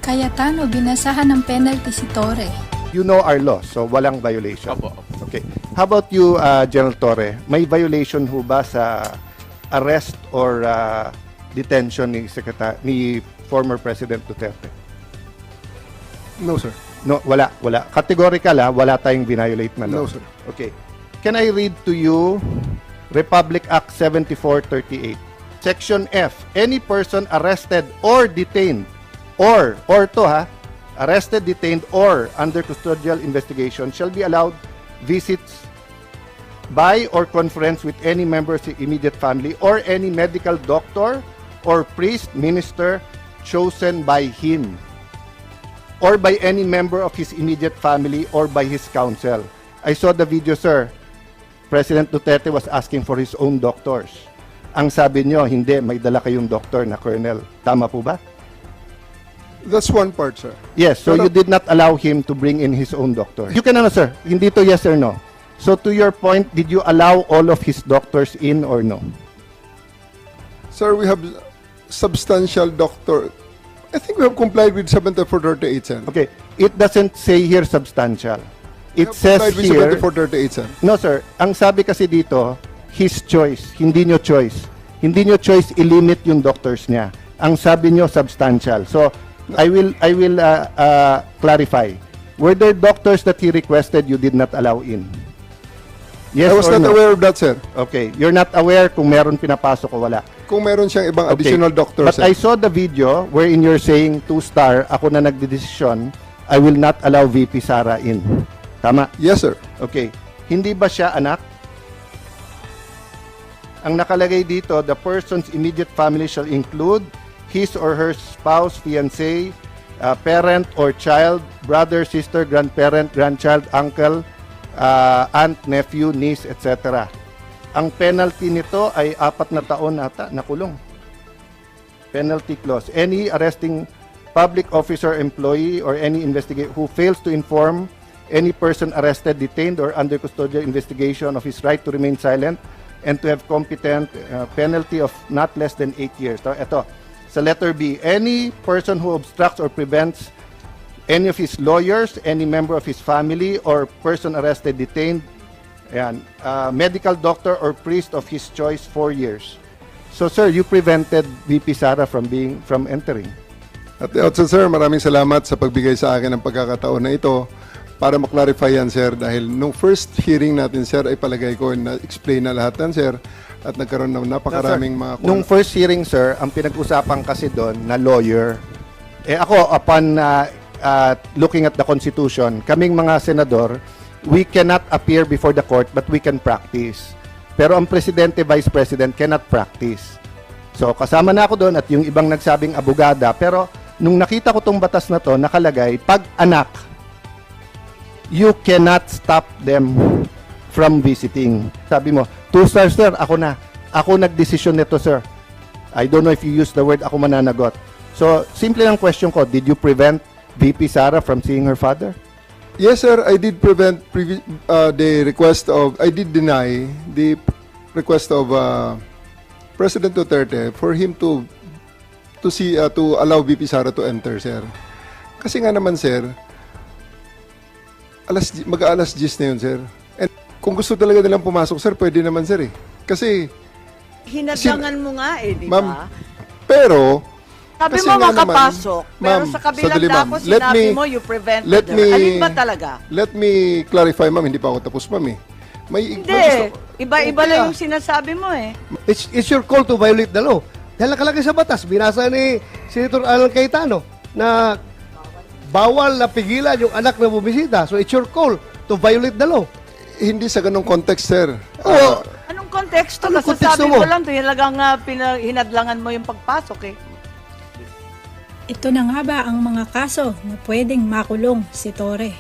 Cayetano, binasahan ng penalty si Torre. You know our law, so walang violation. Opo. Okay. How about you, General Torre? May violation ho ba sa arrest or detention ni former President Duterte? No, sir. No, wala. Categorical, wala tayong violate na law. No, sir. Okay. Can I read to you Republic Act 7438? Section F, any person arrested or detained arrested, detained, or under custodial investigation shall be allowed visits by or conference with any member of the immediate family or any medical doctor or priest, minister chosen by him or by any member of his immediate family or by his counsel. I saw the video, sir. President Duterte was asking for his own doctors. Ang sabi nyo, hindi, may dala kayong doctor na colonel. Tama po ba? That's one part, sir. Yes, so Pero- you did not allow him to bring in his own doctor. You can sir. Hindi to yes or no. So to your point, did you allow all of his doctors in or no? Sir, we have substantial doctor. I think we have complied with 7438, sir. Okay, it doesn't say here substantial. It says complied with here, 7438, sir. no sir, ang sabi kasi dito, his choice, hindi nyo choice. Hindi nyo choice i-limit yung doctors niya. Ang sabi nyo substantial. So, I will clarify. Were there doctors that he requested you did not allow in? Yes I was or not no? aware of that, sir. Okay, you're not aware kung meron pinapasok o wala. Kung meron siyang ibang Okay. additional doctor, But sir. I saw the video wherein you're saying 2-star, ako na nagdedesisyon, I will not allow VP Sara in. Tama? Yes, sir. Okay. Hindi ba siya anak? Ang nakalagay dito, the person's immediate family shall include his or her spouse, fiancé, parent or child, brother, sister, grandparent, grandchild, uncle, aunt, nephew, niece, etc. Ang penalty nito ay 4 na taon ata na kulong. Penalty clause. Any arresting public officer, employee, or any investigator who fails to inform any person arrested, detained, or under custodial investigation of his right to remain silent and to have competent penalty of not less than 8 years. So, ito, sa letter B, any person who obstructs or prevents any of his lawyers, any member of his family, or person arrested, detained, ayan, medical doctor or priest of his choice 4 years. So, sir, you prevented VP Sara from entering. At the outset, sir, maraming salamat sa pagbigay sa akin ng pagkakataon na ito para maklarify yan, sir. Dahil nung first hearing natin, sir, ay palagay ko na-explain na lahat yan, sir. At nagkaroon ng napakaraming mga... Nung first hearing, sir, ang pinag-usapan kasi doon na lawyer, ako, upon looking at the Constitution, kaming mga senador, we cannot appear before the court but we can practice. Pero ang presidente, vice president cannot practice. So, kasama na ako doon at yung ibang nagsabing abogada. Pero, nung nakita ko tong batas na to, nakalagay, pag anak, you cannot stop them from visiting. Sabi mo, 2-star, sir, ako na. Ako nagdesisyon nito, sir. I don't know if you use the word ako mananagot. So, simple lang question ko, did you prevent VP Sara from seeing her father? Yes, sir, I did prevent the request of... I did deny the request of President Duterte for him to allow VP Sara to enter, sir. Kasi nga naman, sir, mag-aalas 10 na yun, sir. And kung gusto talaga nilang pumasok, sir, pwede naman, sir, eh. Kasi, Hinadangan mo nga eh, di ma'am, ba? pero, Sabi kasi mo nga naman, makapasok, pero ma'am, sa kabilang sandali, ma'am. dako Let sinabi me- mo you prevented let her. me- Alin ba talaga? let me clarify, ma'am, hindi pa ako tapos, ma'am, eh. Hindi, iba-iba Okay, lang yung sinasabi mo eh. It's your call to violate the law. Dahil nakalagay sa batas, binasa ni Senator Alan Cayetano na bawal na pigilan yung anak na bumisita. So it's your call to violate the law. Hindi sa ganong context, sir. Oo. Anong konteksto? Anong konteksto Kasasabi mo? ko lang, talagang hinadlangan mo yung pagpasok eh. Ito na nga ba ang mga kaso na pwedeng makulong si Torre?